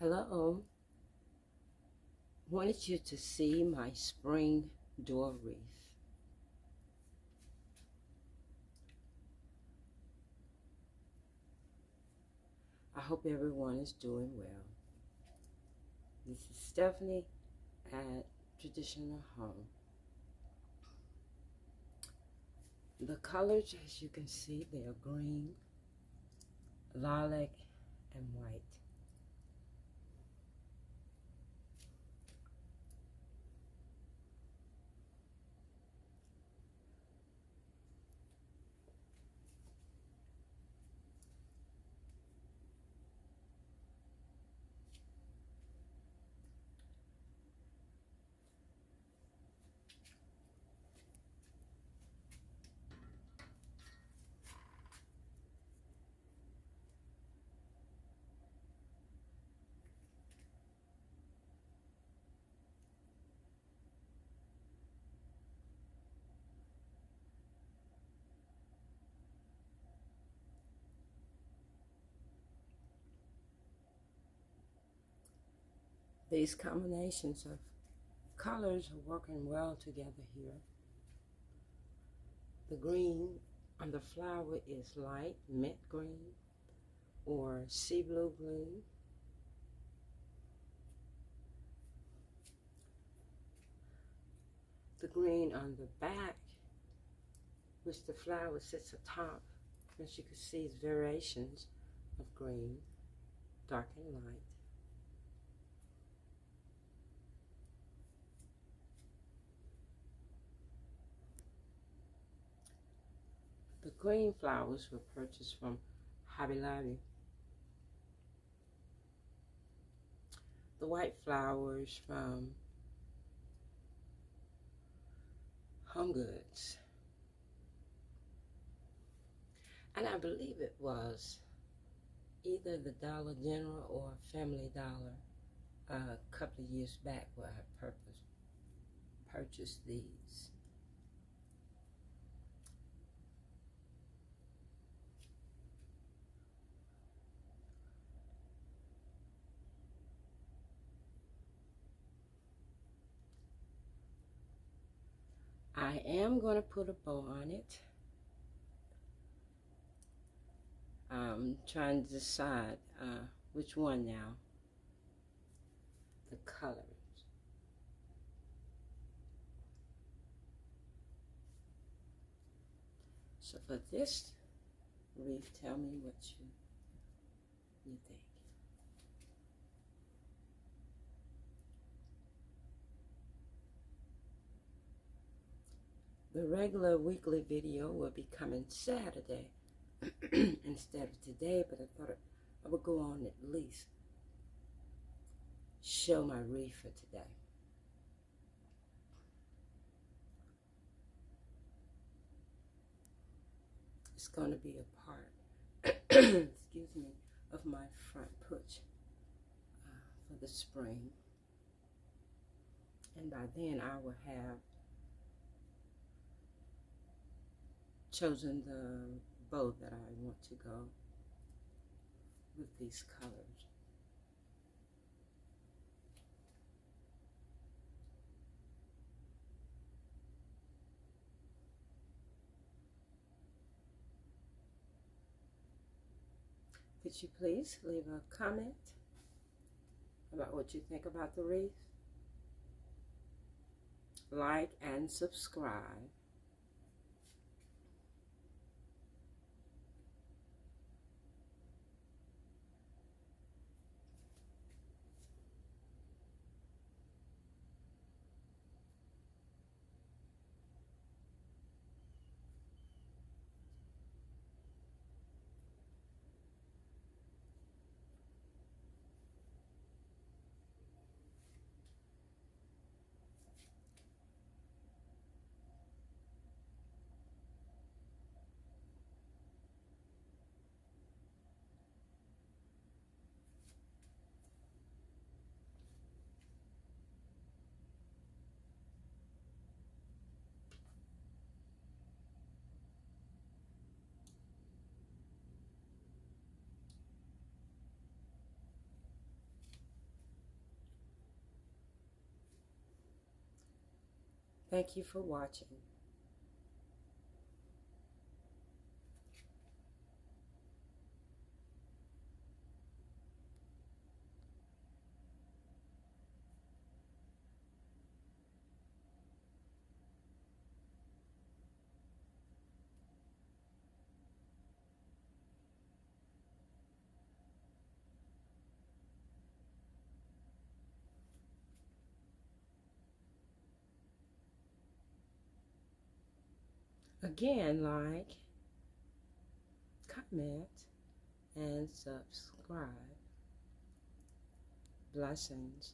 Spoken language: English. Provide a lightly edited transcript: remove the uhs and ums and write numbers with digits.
Hello, wanted you to see my spring door wreath. I hope everyone is doing well. This is Stephanie at Traditional Home. The colors, as you can see, they are green, lilac, and white. These combinations of colors are working well together here. The green on the flower is light mint green or sea blue green. The green on the back, which the flower sits atop, as you can see, is variations of green, dark and light. The green flowers were purchased from Hobby Lobby. The white flowers from Home Goods. And I believe it was either the Dollar General or Family Dollar a couple of years back where I purchased these. I am going to put a bow on it. I'm trying to decide which one now. The colors. So for this wreath, tell me what you think. The regular weekly video will be coming Saturday instead of today, but I thought I would go on at least show my wreath for today. It's going to be a part, excuse me, of my front porch for the spring. And by then I will have chosen the bow that I want to go with these colors. Could you please leave a comment about what you think about the wreath? Like and subscribe. Thank you for watching. Again, like, comment, and subscribe. Blessings.